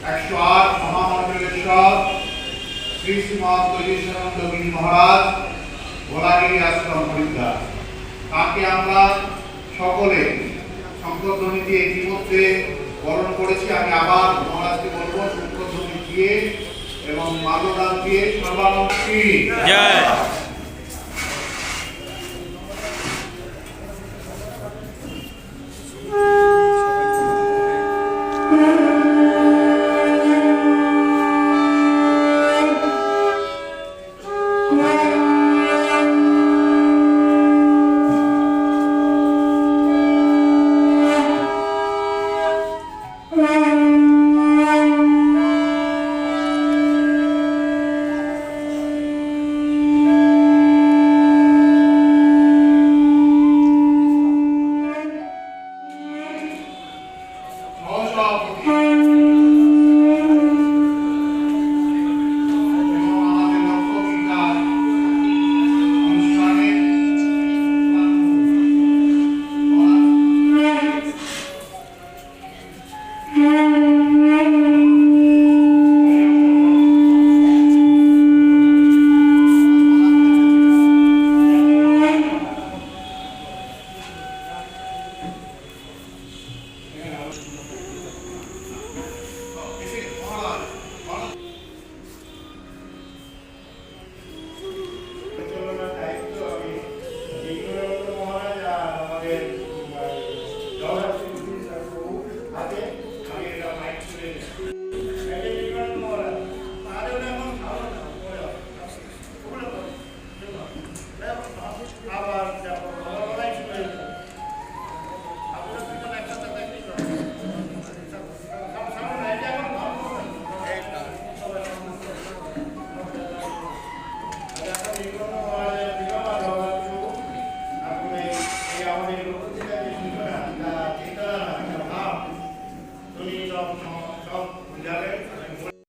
108 মহামন্ডলেশ্বর শ্রী শ্রীমৎ কৈলাসানন্দ গিরি মহারাজ ভোলাগিরি আশ্রম হরিদ্বার, তাকে আমরা সকলে শঙ্করধ্বনি দিয়ে ইতিমধ্যে বরণ করেছি। আমি আবার মহারাজকে বলবো শঙ্করধ্বনি দিয়ে এবং মাল্যদান দিয়ে সর্বানন্দ জয়। All